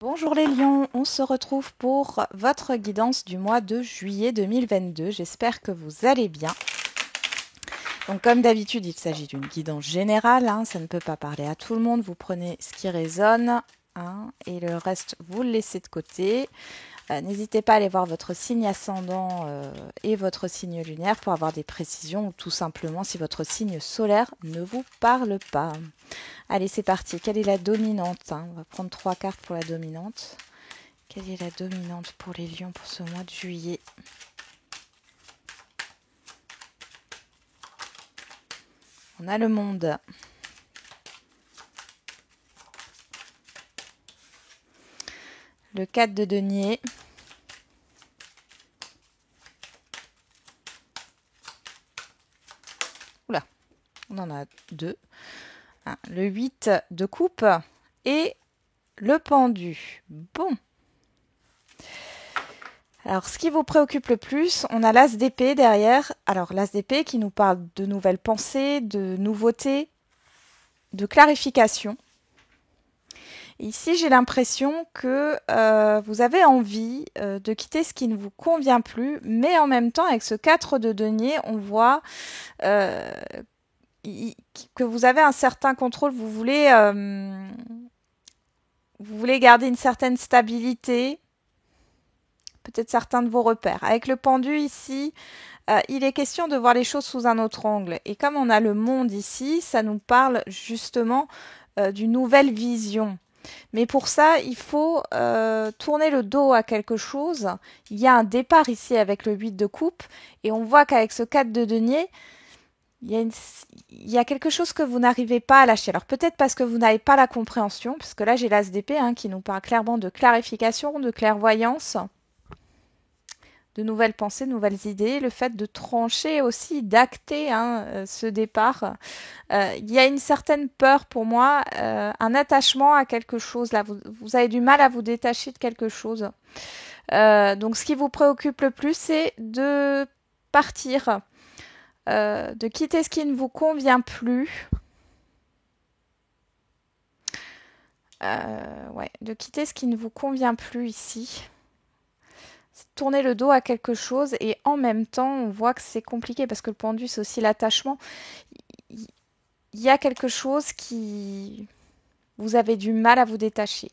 Bonjour les lions, on se retrouve pour votre guidance du mois de juillet 2022. J'espère que vous allez bien. Donc comme d'habitude, il s'agit d'une guidance générale, ça ne peut pas parler à tout le monde. Vous prenez ce qui résonne et le reste, vous le laissez de côté. N'hésitez pas à aller voir votre signe ascendant et votre signe lunaire pour avoir des précisions ou tout simplement si votre signe solaire ne vous parle pas. Allez, c'est parti. Quelle est la dominante? On va prendre 3 cartes pour la dominante. Quelle est la dominante pour les lions pour ce mois de juillet? On a le monde. Le 4 de denier. Oula, on en a deux. Le 8 de coupe et le pendu. Bon. Alors, ce qui vous préoccupe le plus, on a l'as d'épée derrière. Alors, l'as d'épée qui nous parle de nouvelles pensées, de nouveautés, de clarification. Ici, j'ai l'impression que vous avez envie de quitter ce qui ne vous convient plus, mais en même temps, avec ce 4 de denier, on voit que vous avez un certain contrôle. Vous voulez garder une certaine stabilité, peut-être certains de vos repères. Avec le pendu ici, il est question de voir les choses sous un autre angle. Et comme on a le monde ici, ça nous parle justement d'une nouvelle vision. Mais pour ça, il faut tourner le dos à quelque chose. Il y a un départ ici avec le 8 de coupe. Et on voit qu'avec ce 4 de denier, il y a quelque chose que vous n'arrivez pas à lâcher. Alors peut-être parce que vous n'avez pas la compréhension, puisque là j'ai l'as d'épée qui nous parle clairement de clarification, de clairvoyance, de nouvelles pensées, de nouvelles idées, le fait de trancher aussi, d'acter ce départ. Il y a une certaine peur pour moi, un attachement à quelque chose. Là, vous avez du mal à vous détacher de quelque chose. Donc ce qui vous préoccupe le plus, c'est de partir, de quitter ce qui ne vous convient plus. De quitter ce qui ne vous convient plus ici. Tourner le dos à quelque chose et en même temps, on voit que c'est compliqué parce que le pendu, c'est aussi l'attachement. Il y a quelque chose qui... Vous avez du mal à vous détacher.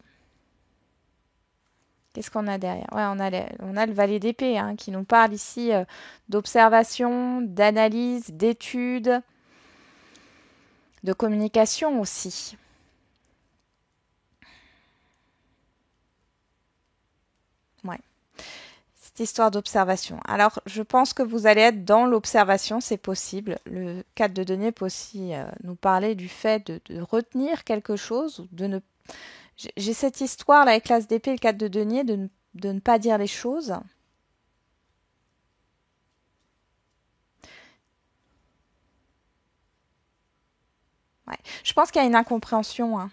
Qu'est-ce qu'on a derrière? On a le valet d'épée qui nous parle ici d'observation, d'analyse, d'étude, de communication aussi. Ouais. Cette histoire d'observation. Alors, je pense que vous allez être dans l'observation, c'est possible. Le 4 de denier peut aussi nous parler du fait de retenir quelque chose, de ne... J'ai cette histoire là avec l'as d'épée et le 4 de denier de ne pas dire les choses. Ouais. Je pense qu'il y a une incompréhension.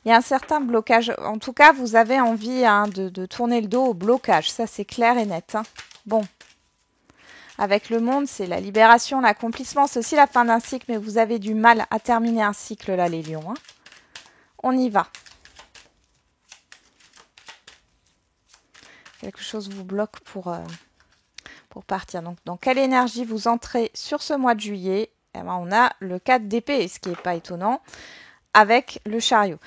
Il y a un certain blocage. En tout cas, vous avez envie de tourner le dos au blocage. Ça, c'est clair et net. Bon. Avec le monde, c'est la libération, l'accomplissement. C'est aussi la fin d'un cycle, mais vous avez du mal à terminer un cycle, là, les lions. On y va. Quelque chose vous bloque pour partir. Donc, dans quelle énergie vous entrez sur ce mois de juillet? Eh ben, on a le 4 d'épée, ce qui n'est pas étonnant, avec le chariot.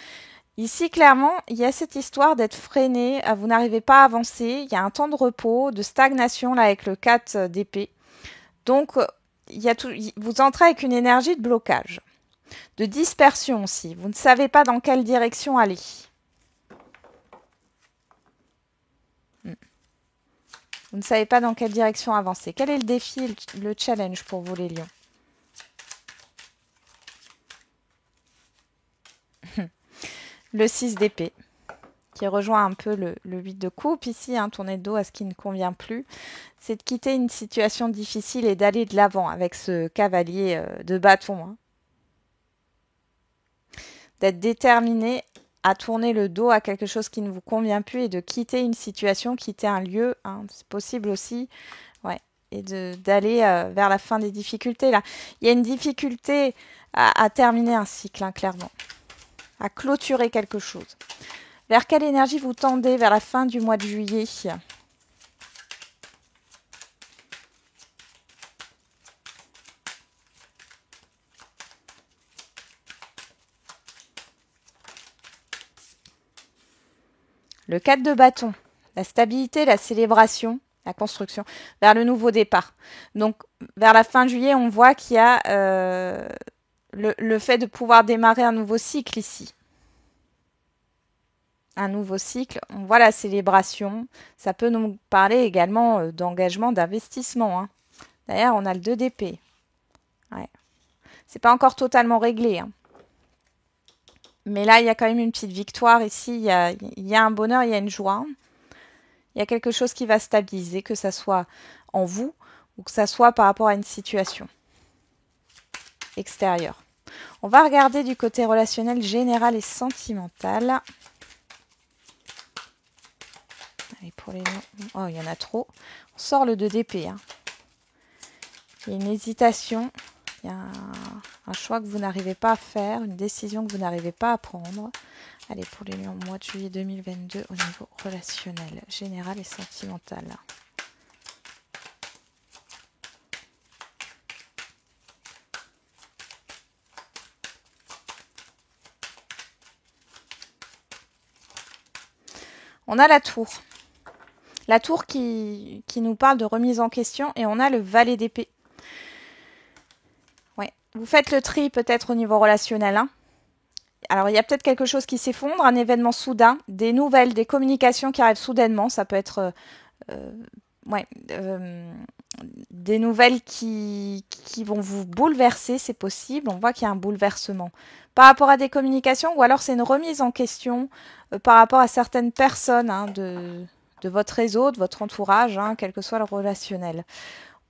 Ici, clairement, il y a cette histoire d'être freiné, vous n'arrivez pas à avancer, il y a un temps de repos, de stagnation là avec le 4 d'épée. Donc, vous entrez avec une énergie de blocage, de dispersion aussi. Vous ne savez pas dans quelle direction aller. Vous ne savez pas dans quelle direction avancer. Quel est le défi, le challenge pour vous les lions? Le 6 d'épée, qui rejoint un peu le 8 de coupe ici, tourner le dos à ce qui ne convient plus, c'est de quitter une situation difficile et d'aller de l'avant avec ce cavalier de bâton. D'être déterminé à tourner le dos à quelque chose qui ne vous convient plus et de quitter une situation, quitter un lieu, c'est possible aussi, et d'aller vers la fin des difficultés. Là, il y a une difficulté à terminer un cycle, clairement. à clôturer quelque chose. Vers quelle énergie vous tendez vers la fin du mois de juillet? Le 4 de bâton, la stabilité, la célébration, la construction, vers le nouveau départ. Donc, vers la fin juillet, on voit qu'il y a le fait de pouvoir démarrer un nouveau cycle ici. Un nouveau cycle, on voit la célébration. Ça peut nous parler également d'engagement, d'investissement. Hein. D'ailleurs, on a le 2 d'épée. Ouais. C'est pas encore totalement réglé. Hein. Mais là, il y a quand même une petite victoire ici. Il y a un bonheur, il y a une joie. Il y a quelque chose qui va stabiliser, que ça soit en vous ou que ça soit par rapport à une situation extérieure. On va regarder du côté relationnel, général et sentimental. Allez, pour les noms. Oh, il y en a trop. On sort le 2 d'épée. Hein. Il y a une hésitation. Il y a un choix que vous n'arrivez pas à faire, une décision que vous n'arrivez pas à prendre. Allez, pour les lions, mois de juillet 2022 au niveau relationnel, général et sentimental. On a la tour. La tour qui nous parle de remise en question et on a le valet d'épée. Ouais. Vous faites le tri peut-être au niveau relationnel. Hein. Alors, il y a peut-être quelque chose qui s'effondre, un événement soudain, des nouvelles, des communications qui arrivent soudainement. Ça peut être ouais, des nouvelles qui vont vous bouleverser, c'est possible. On voit qu'il y a un bouleversement par rapport à des communications ou alors c'est une remise en question par rapport à certaines personnes hein, de votre réseau, de votre entourage, hein, quel que soit le relationnel.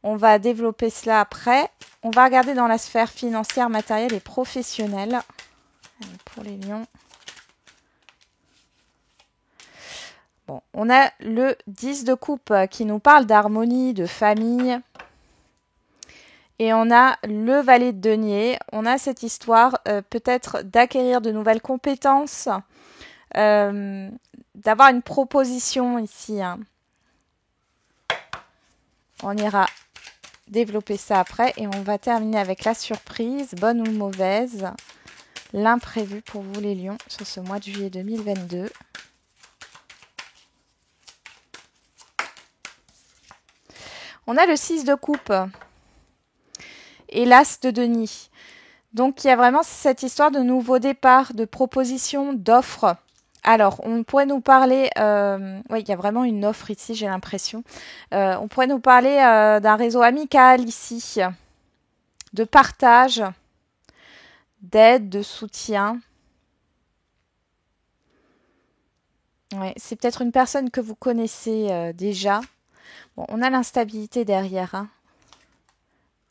On va développer cela après. On va regarder dans la sphère financière, matérielle et professionnelle. Allez, pour les lions. Bon, on a le 10 de coupe qui nous parle d'harmonie, de famille. Et on a le valet de denier. On a cette histoire peut-être d'acquérir de nouvelles compétences, d'avoir une proposition ici. Hein. On ira développer ça après et on va terminer avec la surprise, bonne ou mauvaise, l'imprévu pour vous les lions sur ce mois de juillet 2022. On a le 6 de coupe et l'as de denier. Donc il y a vraiment cette histoire de nouveau départ, de proposition, d'offres. Alors, on pourrait nous parler, oui, il y a vraiment une offre ici, j'ai l'impression. On pourrait nous parler d'un réseau amical ici, de partage, d'aide, de soutien. Ouais, c'est peut-être une personne que vous connaissez déjà. Bon, on a l'instabilité derrière. Hein.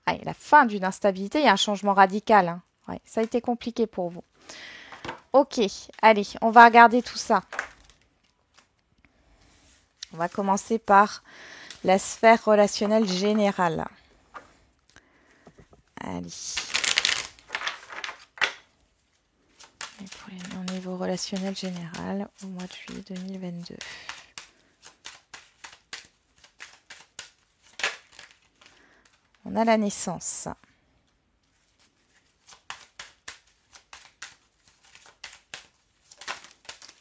Ah, la fin d'une instabilité, il y a un changement radical. Hein. Ouais, ça a été compliqué pour vous. Ok, allez, on va regarder tout ça. On va commencer par la sphère relationnelle générale. Allez. Et pour au niveau relationnel général au mois de juillet 2022. On a la naissance.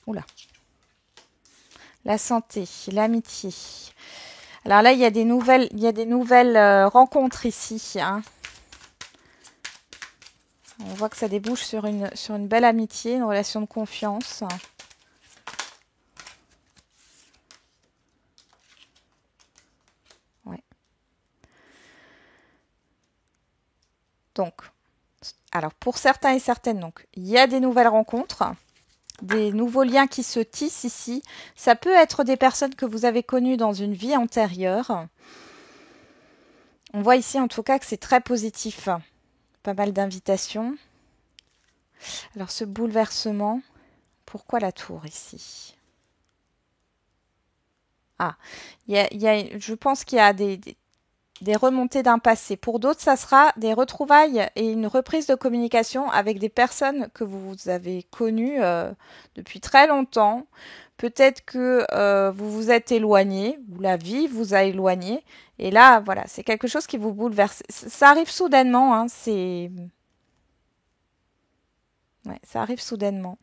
Oula. La santé, l'amitié. Alors là, il y a des nouvelles rencontres ici. Hein. On voit que ça débouche sur une belle amitié, une relation de confiance. Ouais. Donc, alors pour certains et certaines, donc, il y a des nouvelles rencontres, des nouveaux liens qui se tissent ici. Ça peut être des personnes que vous avez connues dans une vie antérieure. On voit ici en tout cas que c'est très positif. Pas mal d'invitations. Alors ce bouleversement, pourquoi la tour ici? Ah, je pense qu'il y a des remontées d'un passé. Pour d'autres, ça sera des retrouvailles et une reprise de communication avec des personnes que vous avez connues depuis très longtemps. Peut-être que vous vous êtes éloigné, ou la vie vous a éloigné. Et là, voilà, c'est quelque chose qui vous bouleverse. Ça arrive soudainement, hein, ouais, ça arrive soudainement.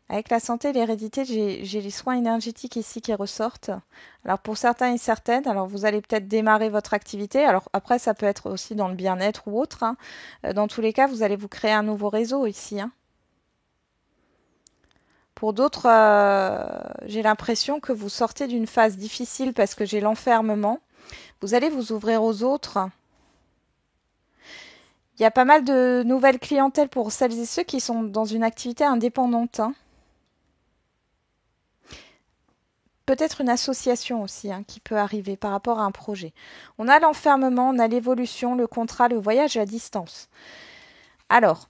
Avec la santé et l'hérédité, j'ai les soins énergétiques ici qui ressortent. Alors pour certains et certaines, alors vous allez peut-être démarrer votre activité. Alors après, ça peut être aussi dans le bien-être ou autre, hein. Dans tous les cas, vous allez vous créer un nouveau réseau ici, hein. Pour d'autres, j'ai l'impression que vous sortez d'une phase difficile parce que j'ai l'enfermement. Vous allez vous ouvrir aux autres. Il y a pas mal de nouvelles clientèles pour celles et ceux qui sont dans une activité indépendante, hein. Peut-être une association aussi, hein, qui peut arriver par rapport à un projet. On a l'enfermement, on a l'évolution, le contrat, le voyage à distance. Alors,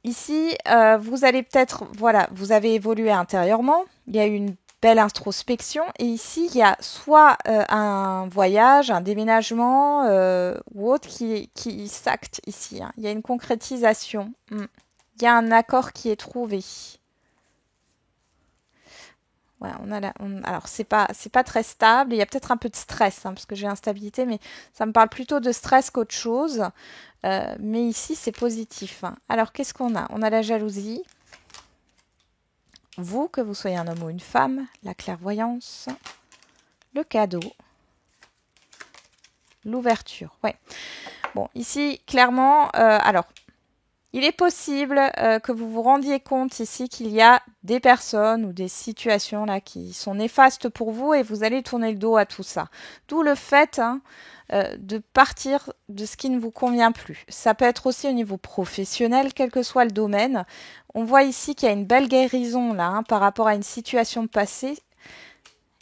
ici, vous allez peut-être, voilà, vous avez évolué intérieurement, il y a eu une belle introspection, et ici, il y a soit un voyage, un déménagement ou autre qui s'acte ici, hein. Il y a une concrétisation. Il y a un accord qui est trouvé. Ouais, alors c'est pas très stable. Il y a peut-être un peu de stress, hein, parce que j'ai instabilité, mais ça me parle plutôt de stress qu'autre chose. Mais ici, c'est positif, hein. Alors, qu'est-ce qu'on a? On a la jalousie. Vous, que vous soyez un homme ou une femme, la clairvoyance, le cadeau, l'ouverture. Ouais. Bon, ici, clairement, alors, il est possible que vous vous rendiez compte ici qu'il y a des personnes ou des situations là qui sont néfastes pour vous et vous allez tourner le dos à tout ça. D'où le fait, hein, de partir de ce qui ne vous convient plus. Ça peut être aussi au niveau professionnel, quel que soit le domaine. On voit ici qu'il y a une belle guérison là, hein, par rapport à une situation passée.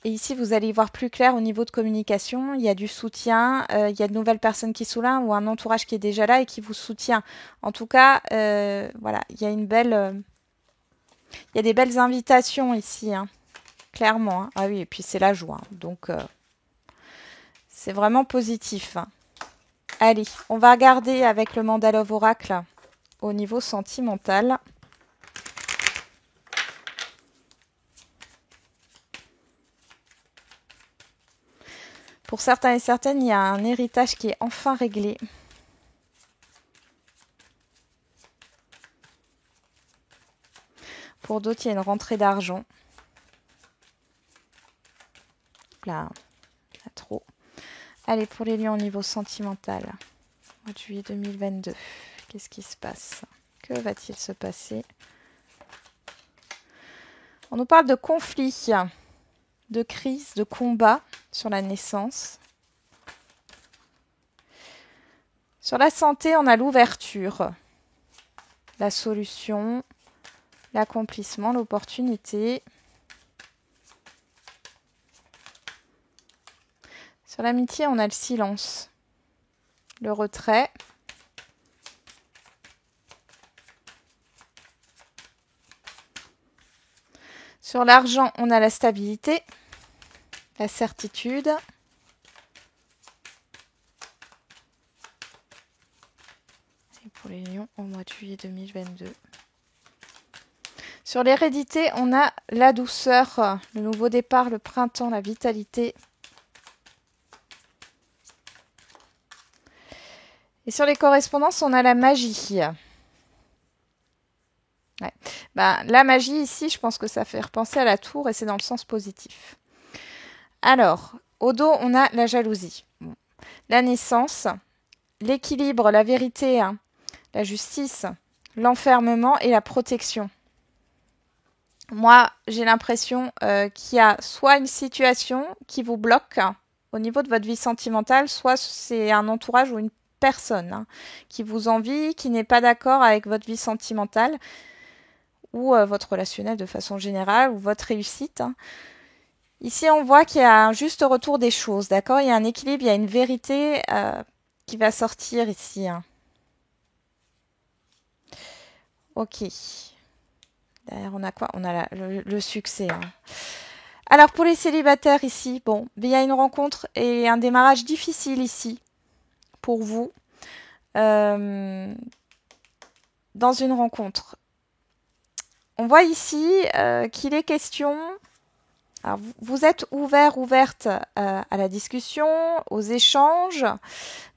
Et ici, vous allez y voir plus clair au niveau de communication. Il y a du soutien, il y a de nouvelles personnes qui sont là ou un entourage qui est déjà là et qui vous soutient. En tout cas, voilà, il y a il y a des belles invitations ici, hein, clairement, hein. Ah oui, et puis c'est la joie, hein. Donc c'est vraiment positif, hein. Allez, on va regarder avec le Mandala of Oracle au niveau sentimental. Pour certains et certaines, il y a un héritage qui est enfin réglé. Pour d'autres, il y a une rentrée d'argent. Là, là, trop. Allez, pour les liens au niveau sentimental, mois de juillet 2022, qu'est-ce qui se passe? Que va-t-il se passer? On nous parle de conflits, de crise, de combat sur la naissance. Sur la santé, on a l'ouverture, la solution, l'accomplissement, l'opportunité. Sur l'amitié, on a le silence, le retrait. Sur l'argent, on a la stabilité, la certitude. Et pour les lions, au mois de juillet 2022. Sur l'hérédité, on a la douceur, le nouveau départ, le printemps, la vitalité. Et sur les correspondances, on a la magie. Ouais. Ben, la magie ici, je pense que ça fait repenser à la tour et c'est dans le sens positif. Alors, au dos, on a la jalousie. Bon. La naissance, l'équilibre, la vérité, hein, la justice, l'enfermement et la protection. Moi, j'ai l'impression qu'il y a soit une situation qui vous bloque au niveau de votre vie sentimentale, soit c'est un entourage ou une personne, hein, qui vous envie, qui n'est pas d'accord avec votre vie sentimentale ou votre relationnel de façon générale ou votre réussite, hein. Ici, on voit qu'il y a un juste retour des choses, d'accord? Il y a un équilibre, il y a une vérité qui va sortir ici, hein. Ok. Derrière, on a quoi? On a le succès, hein. Alors pour les célibataires ici, bon, il y a une rencontre et un démarrage difficile ici pour vous dans une rencontre. On voit ici qu'il est question. Alors, vous êtes ouverte à la discussion, aux échanges,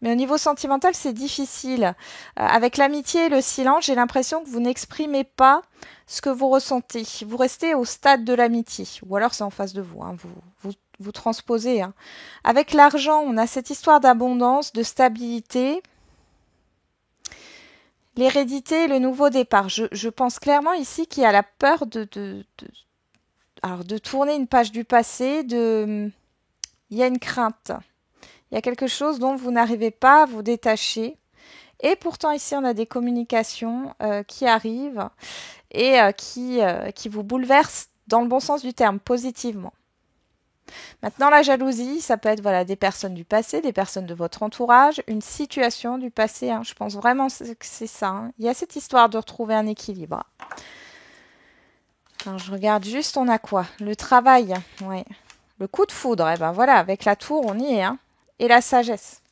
mais au niveau sentimental, c'est difficile. Avec l'amitié et le silence, j'ai l'impression que vous n'exprimez pas ce que vous ressentez. Vous restez au stade de l'amitié, ou alors c'est en face de vous, hein, vous transposez. Hein. Avec l'argent, on a cette histoire d'abondance, de stabilité, l'hérédité et le nouveau départ. Je pense clairement ici qu'il y a la peur de tourner une page du passé, il y a une crainte. Il y a quelque chose dont vous n'arrivez pas à vous détacher. Et pourtant, ici, on a des communications qui arrivent et qui vous bouleversent dans le bon sens du terme, positivement. Maintenant, la jalousie, ça peut être voilà, des personnes du passé, des personnes de votre entourage, une situation du passé. Hein. Je pense vraiment que c'est ça. Hein. Il y a cette histoire de retrouver un équilibre. Alors, je regarde juste, on a quoi? Le travail, ouais. Le coup de foudre, eh ben voilà, avec la tour, on y est. Hein. Et la sagesse.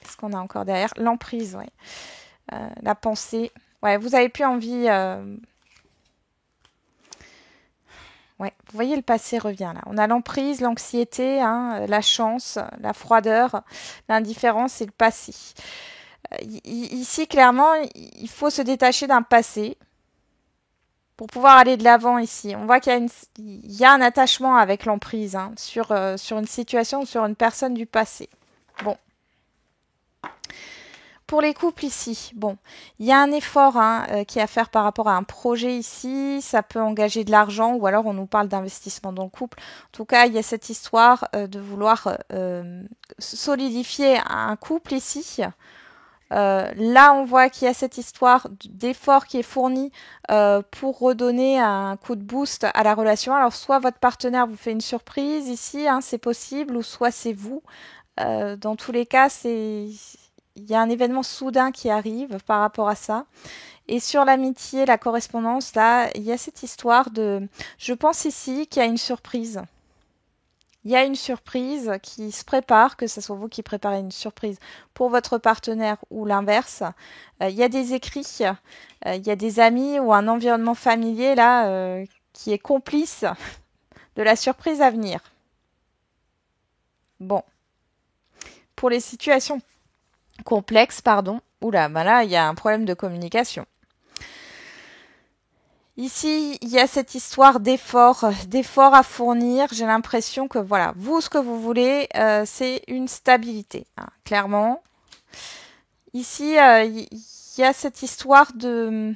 Qu'est-ce qu'on a encore derrière? L'emprise, oui. La pensée. Ouais, vous avez plus envie. Ouais, vous voyez, le passé revient là. On a l'emprise, l'anxiété, hein, la chance, la froideur, l'indifférence et le passé. Ici, clairement, il faut se détacher d'un passé pour pouvoir aller de l'avant ici. On voit il y a un attachement avec l'emprise hein, sur une situation ou sur une personne du passé. Bon. Pour les couples ici, bon, il y a un effort hein, qui est à faire par rapport à un projet ici. Ça peut engager de l'argent ou alors on nous parle d'investissement dans le couple. En tout cas, il y a cette histoire de vouloir solidifier un couple ici. Là, on voit qu'il y a cette histoire d'effort qui est fourni pour redonner un coup de boost à la relation. Alors, soit votre partenaire vous fait une surprise ici, hein, c'est possible, ou soit c'est vous. Dans tous les cas, il y a un événement soudain qui arrive par rapport à ça. Et sur l'amitié, la correspondance, là, il y a cette histoire de... Je pense ici qu'il y a une surprise. Il y a une surprise qui se prépare, que ce soit vous qui préparez une surprise pour votre partenaire ou l'inverse. Il y a des écrits, il y a des amis ou un environnement familier là qui est complice de la surprise à venir. Bon, pour les situations complexes, pardon. Oula, ben là, il y a un problème de communication. Ici, il y a cette histoire d'effort à fournir. J'ai l'impression que voilà, vous, ce que vous voulez, c'est une stabilité, hein, clairement. Ici, il y a cette histoire de...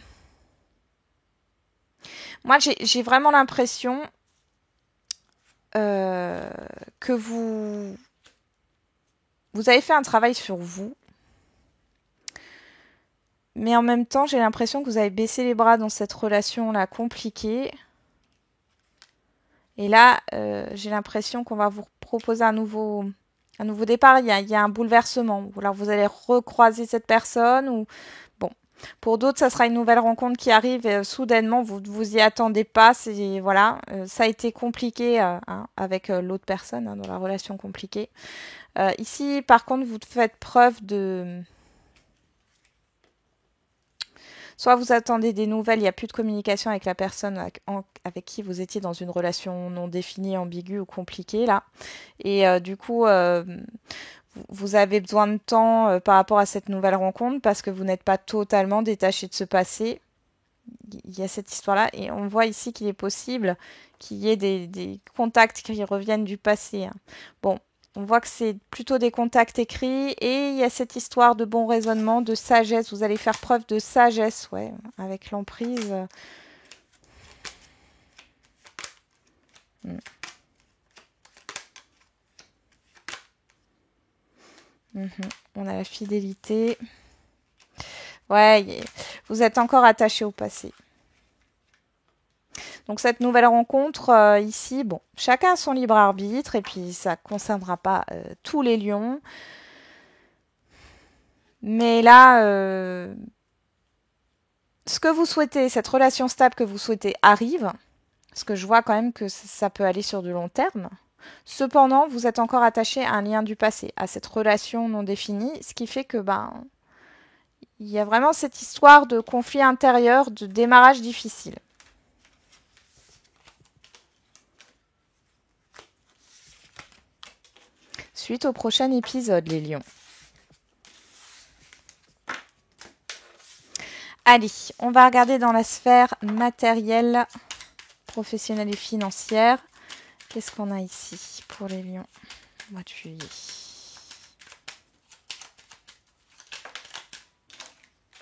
Moi, j'ai vraiment l'impression que vous avez fait un travail sur vous, mais en même temps, j'ai l'impression que vous avez baissé les bras dans cette relation-là compliquée. Et là, j'ai l'impression qu'on va vous proposer un nouveau départ. Il y a un bouleversement. Alors vous allez recroiser cette personne ou bon. Pour d'autres, ça sera une nouvelle rencontre qui arrive soudainement. Vous y attendez pas. C'est voilà, ça a été compliqué hein, avec l'autre personne hein, dans la relation compliquée. Ici, par contre, vous faites preuve de soit vous attendez des nouvelles, il n'y a plus de communication avec la personne avec qui vous étiez dans une relation non définie, ambiguë ou compliquée là. Et du coup, vous avez besoin de temps par rapport à cette nouvelle rencontre parce que vous n'êtes pas totalement détaché de ce passé. Il y a cette histoire-là et on voit ici qu'il est possible qu'il y ait des contacts qui reviennent du passé. Hein. Bon, on voit que c'est plutôt des contacts écrits et il y a cette histoire de bon raisonnement, de sagesse. Vous allez faire preuve de sagesse, ouais, avec l'emprise. On a la fidélité. Ouais, vous êtes encore attaché au passé. Donc cette nouvelle rencontre ici, bon, chacun a son libre arbitre et puis ça ne concernera pas tous les lions. Mais là, ce que vous souhaitez, cette relation stable que vous souhaitez arrive. Parce que je vois quand même que ça peut aller sur du long terme. Cependant, vous êtes encore attaché à un lien du passé, à cette relation non définie, ce qui fait que il y a vraiment cette histoire de conflit intérieur, de démarrage difficile. Suite au prochain épisode, les lions. Allez, on va regarder dans la sphère matérielle, professionnelle et financière. Qu'est-ce qu'on a ici pour les lions au mois de juillet?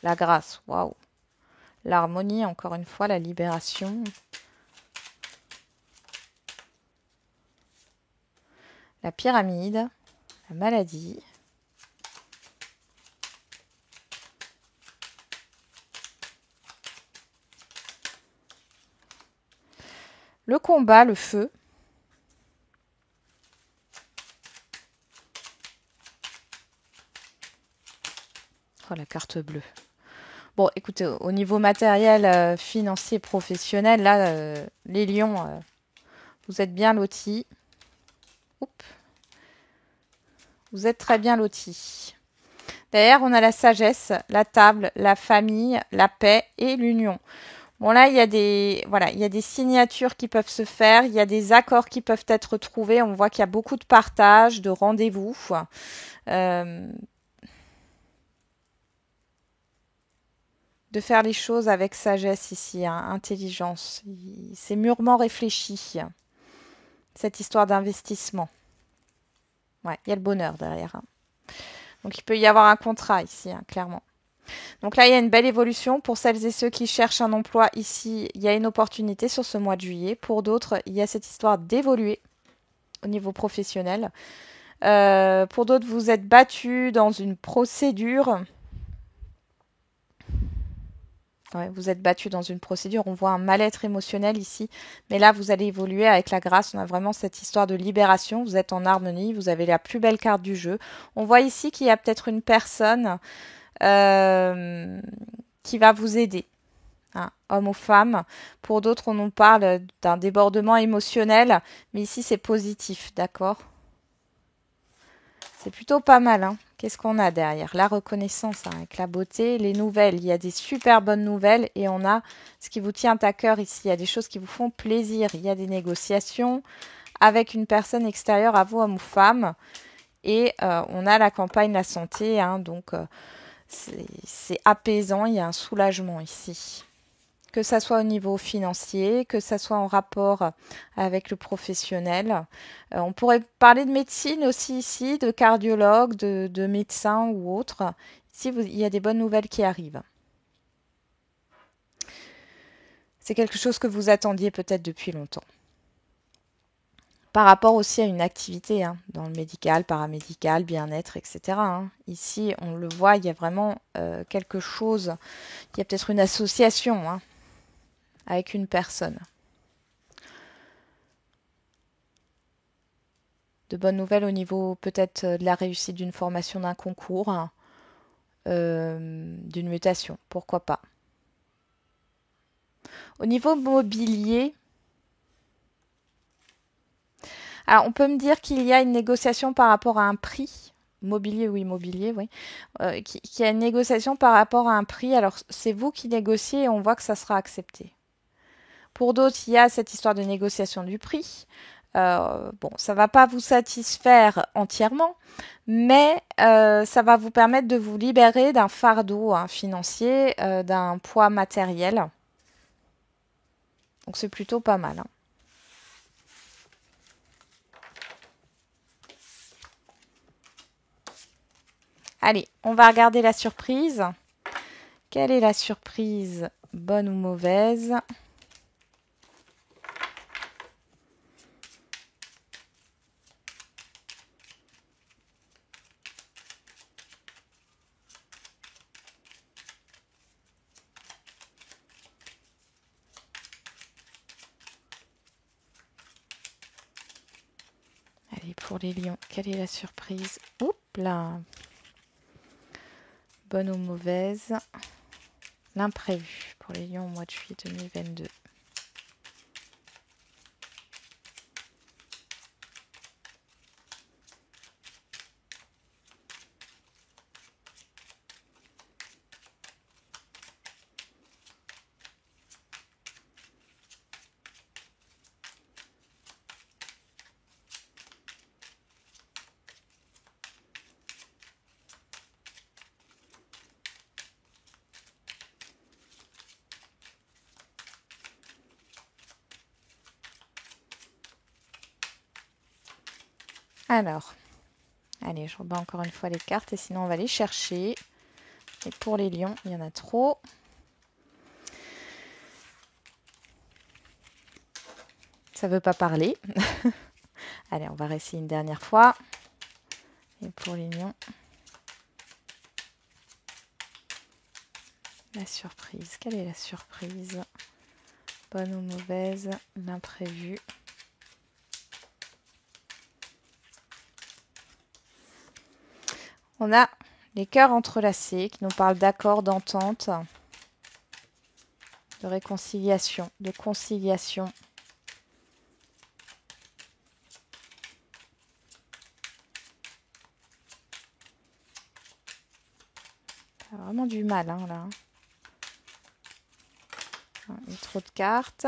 La grâce, waouh. L'harmonie, encore une fois, la libération. La pyramide, la maladie. Le combat, le feu. Oh, la carte bleue. Bon, écoutez, au niveau matériel, financier, professionnel, là, les lions, vous êtes bien lotis. Oups. Vous êtes très bien lotis. Derrière, on a la sagesse, la table, la famille, la paix et l'union. Bon, là, il y a des signatures qui peuvent se faire, il y a des accords qui peuvent être trouvés. On voit qu'il y a beaucoup de partage, de rendez-vous. Euh, de faire les choses avec sagesse ici, hein, intelligence. C'est mûrement réfléchi, cette histoire d'investissement. Ouais, il y a le bonheur derrière, hein. Donc il peut y avoir un contrat ici, hein, clairement. Donc là, il y a une belle évolution. Pour celles et ceux qui cherchent un emploi ici, il y a une opportunité sur ce mois de juillet. Pour d'autres, il y a cette histoire d'évoluer au niveau professionnel. Pour d'autres, vous êtes battus dans une procédure. Ouais, vous êtes battu dans une procédure, on voit un mal-être émotionnel ici, mais là vous allez évoluer avec la grâce, on a vraiment cette histoire de libération, vous êtes en harmonie, vous avez la plus belle carte du jeu. On voit ici qu'il y a peut-être une personne euh, qui va vous aider, hein, homme ou femme. Pour d'autres, on nous parle d'un débordement émotionnel, mais ici c'est positif, d'accord? C'est plutôt pas mal, hein. Qu'est-ce qu'on a derrière? La reconnaissance, hein, avec la beauté, les nouvelles. Il y a des super bonnes nouvelles et on a ce qui vous tient à cœur ici. Il y a des choses qui vous font plaisir. Il y a des négociations avec une personne extérieure à vous, homme ou femme. Et on a la campagne, la santé, hein, donc c'est apaisant. Il y a un soulagement ici. Que ça soit au niveau financier, que ça soit en rapport avec le professionnel. On pourrait parler de médecine aussi ici, de cardiologue, de médecin ou autre. Ici, il y a des bonnes nouvelles qui arrivent. C'est quelque chose que vous attendiez peut-être depuis longtemps. Par rapport aussi à une activité, hein, dans le médical, paramédical, bien-être, etc., hein. Ici, on le voit, il y a vraiment quelque chose, il y a peut-être une association, hein, avec une personne. De bonnes nouvelles au niveau peut-être de la réussite d'une formation, d'un concours, hein, d'une mutation, pourquoi pas. Au niveau mobilier, alors on peut me dire qu'il y a une négociation par rapport à un prix. Mobilier ou immobilier, oui. Qui a une négociation par rapport à un prix. Alors c'est vous qui négociez et on voit que ça sera accepté. Pour d'autres, il y a cette histoire de négociation du prix. Bon, ça va pas vous satisfaire entièrement, mais ça va vous permettre de vous libérer d'un fardeau, hein, financier, d'un poids matériel. Donc c'est plutôt pas mal, hein. Allez, on va regarder la surprise. Quelle est la surprise, bonne ou mauvaise? Allez, pour les lions, quelle est la surprise? Oups là! Bonne ou mauvaise? L'imprévu pour les lions au mois de juillet 2022. Alors, allez, je rebats encore une fois les cartes et sinon on va les chercher. Et pour les lions, il y en a trop. Ça veut pas parler. Allez, on va réessayer une dernière fois. Et pour les lions, la surprise. Quelle est la surprise? Bonne ou mauvaise? L'imprévu. On a les cœurs entrelacés qui nous parlent d'accord, d'entente, de réconciliation, de conciliation. T'as vraiment du mal, hein, là. Il y a trop de cartes.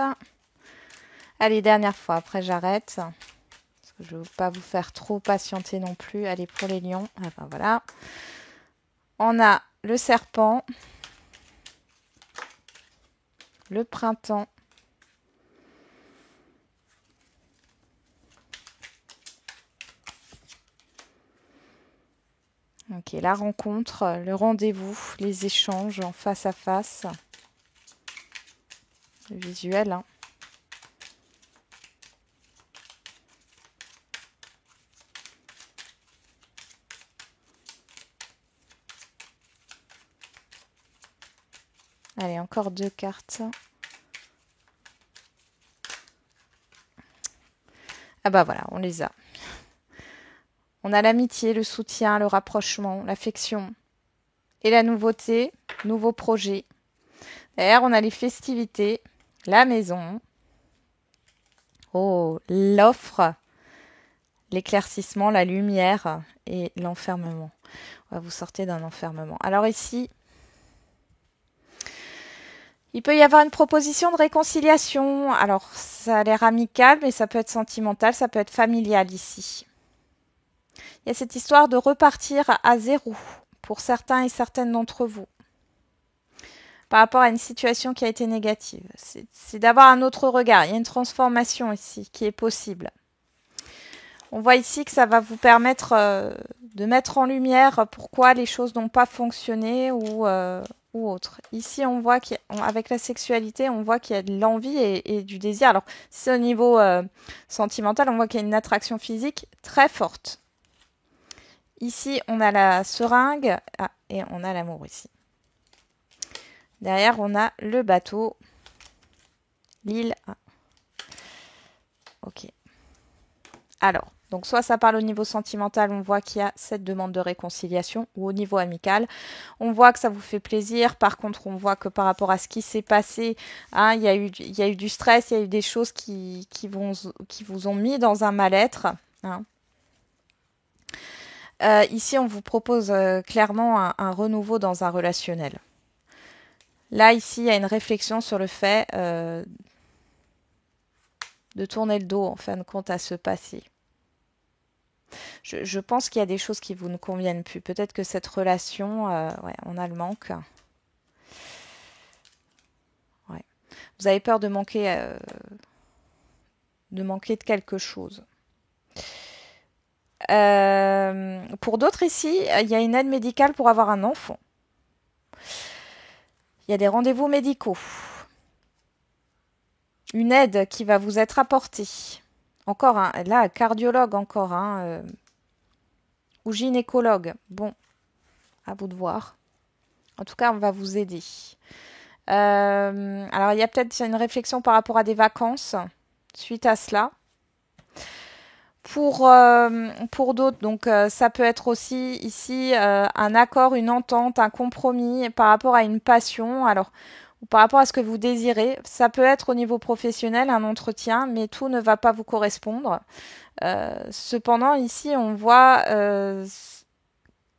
Allez, dernière fois, après j'arrête. Parce que je ne veux pas vous faire trop patienter non plus. Allez, pour les lions. Ah ben voilà. On a le serpent. Le printemps. Ok, la rencontre, le rendez-vous, les échanges en face à face. Le visuel, hein. Allez, encore 2 cartes. Ah bah voilà, on les a. On a l'amitié, le soutien, le rapprochement, l'affection et la nouveauté, nouveau projet. Derrière, on a les festivités, la maison. Oh, l'offre, l'éclaircissement, la lumière et l'enfermement. Vous sortez d'un enfermement. Alors ici, il peut y avoir une proposition de réconciliation. Alors, ça a l'air amical, mais ça peut être sentimental, ça peut être familial ici. Il y a cette histoire de repartir à zéro pour certains et certaines d'entre vous par rapport à une situation qui a été négative. C'est d'avoir un autre regard. Il y a une transformation ici qui est possible. On voit ici que ça va vous permettre de mettre en lumière pourquoi les choses n'ont pas fonctionné ou autre. Ici, on voit qu'avec la sexualité, on voit qu'il y a de l'envie et du désir. Alors, si c'est au niveau sentimental, on voit qu'il y a une attraction physique très forte. Ici, on a la seringue et on a l'amour ici. Derrière, on a le bateau, l'île. Ok. Alors, donc soit ça parle au niveau sentimental, on voit qu'il y a cette demande de réconciliation, ou au niveau amical, on voit que ça vous fait plaisir. Par contre, on voit que par rapport à ce qui s'est passé, hein, il y a eu du stress, il y a eu des choses qui vous ont mis dans un mal-être. Hein. Ici, on vous propose clairement un renouveau dans un relationnel. Là, ici, il y a une réflexion sur le fait de tourner le dos, en fin de compte, à ce passé. Je pense qu'il y a des choses qui vous ne conviennent plus. Peut-être que cette relation, ouais, on a le manque. Ouais. Vous avez peur de manquer de quelque chose. Pour d'autres ici, il y a une aide médicale pour avoir un enfant. Il y a des rendez-vous médicaux. Une aide qui va vous être apportée. Encore, hein, là, cardiologue encore, hein, ou gynécologue. Bon, à vous de voir. En tout cas, on va vous aider. Alors, il y a peut-être une réflexion par rapport à des vacances suite à cela. Pour d'autres, donc ça peut être aussi ici un accord, une entente, un compromis par rapport à une passion, alors ou par rapport à ce que vous désirez. Ça peut être au niveau professionnel un entretien, mais tout ne va pas vous correspondre. Cependant, ici, on voit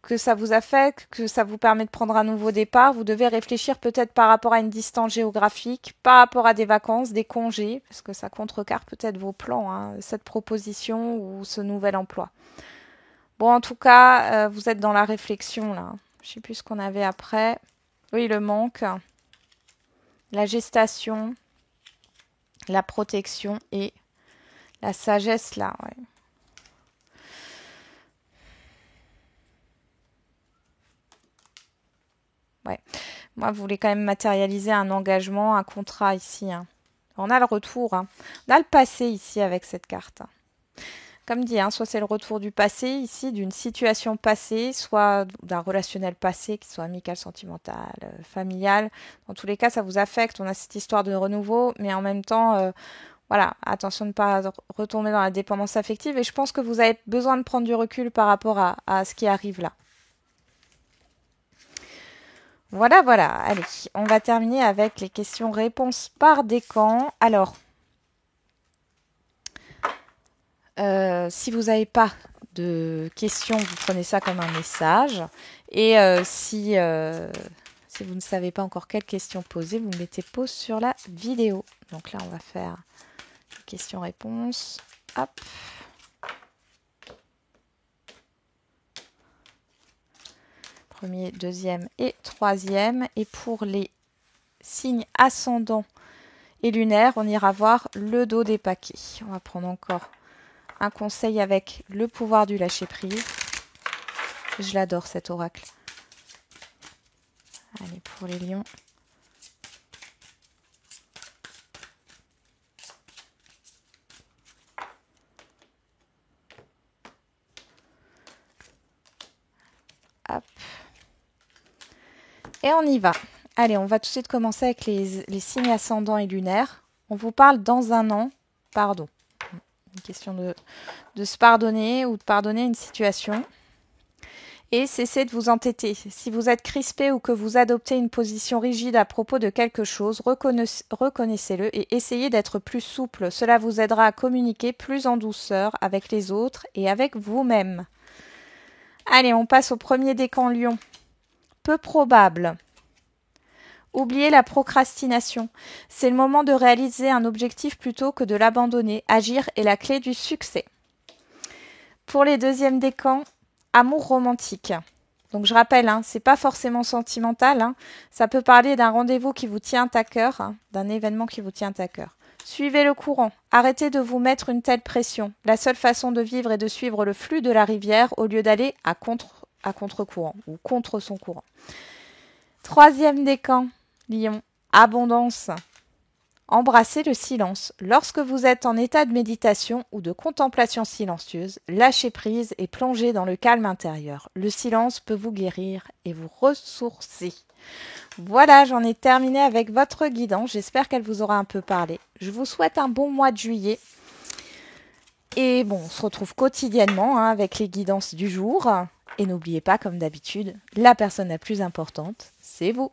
que ça vous affecte, que ça vous permet de prendre un nouveau départ. Vous devez réfléchir peut-être par rapport à une distance géographique, par rapport à des vacances, des congés, parce que ça contrecarre peut-être vos plans, hein, cette proposition ou ce nouvel emploi. Bon, en tout cas, vous êtes dans la réflexion là. Je ne sais plus ce qu'on avait après. Oui, le manque, la gestation, la protection et la sagesse là. Ouais. Moi, vous voulez quand même matérialiser un engagement, un contrat ici. Hein. On a le retour. Hein. On a le passé ici avec cette carte. Comme dit, soit c'est le retour du passé ici, d'une situation passée, soit d'un relationnel passé, qui soit amical, sentimental, familial. Dans tous les cas, ça vous affecte. On a cette histoire de renouveau, mais en même temps, voilà, attention de ne pas retomber dans la dépendance affective. Et je pense que vous avez besoin de prendre du recul par rapport à ce qui arrive là. Voilà, voilà. Allez, on va terminer avec les questions-réponses par décan. Alors, si vous n'avez pas de questions, vous prenez ça comme un message. Et si vous ne savez pas encore quelle question poser, vous mettez pause sur la vidéo. Donc là, on va faire questions-réponses. Hop. Premier, deuxième et troisième. Et pour les signes ascendants et lunaires, on ira voir le dos des paquets. On va prendre encore un conseil avec le pouvoir du lâcher-prise. Je l'adore cet oracle. Allez, pour les lions. Hop. Et on y va. Allez, on va tout de suite commencer avec les signes ascendants et lunaires. On vous parle dans un an, pardon. Une question de se pardonner ou de pardonner une situation. Et cessez de vous entêter. Si vous êtes crispé ou que vous adoptez une position rigide à propos de quelque chose, reconnaissez-le et essayez d'être plus souple. Cela vous aidera à communiquer plus en douceur avec les autres et avec vous-même. Allez, on passe au premier décan lion. Peu probable. Oubliez la procrastination. C'est le moment de réaliser un objectif plutôt que de l'abandonner. Agir est la clé du succès. Pour les deuxièmes décans, amour romantique. Donc je rappelle, c'est pas forcément sentimental. Ça peut parler d'un rendez-vous qui vous tient à cœur, d'un événement qui vous tient à cœur. Suivez le courant. Arrêtez de vous mettre une telle pression. La seule façon de vivre est de suivre le flux de la rivière au lieu d'aller à contre-courant ou contre son courant. Troisième décan, lion, abondance. Embrassez le silence. Lorsque vous êtes en état de méditation ou de contemplation silencieuse, lâchez prise et plongez dans le calme intérieur. Le silence peut vous guérir et vous ressourcer. Voilà, j'en ai terminé avec votre guidance. J'espère qu'elle vous aura un peu parlé. Je vous souhaite un bon mois de juillet. Et bon, on se retrouve quotidiennement avec les guidances du jour. Et n'oubliez pas, comme d'habitude, la personne la plus importante, c'est vous.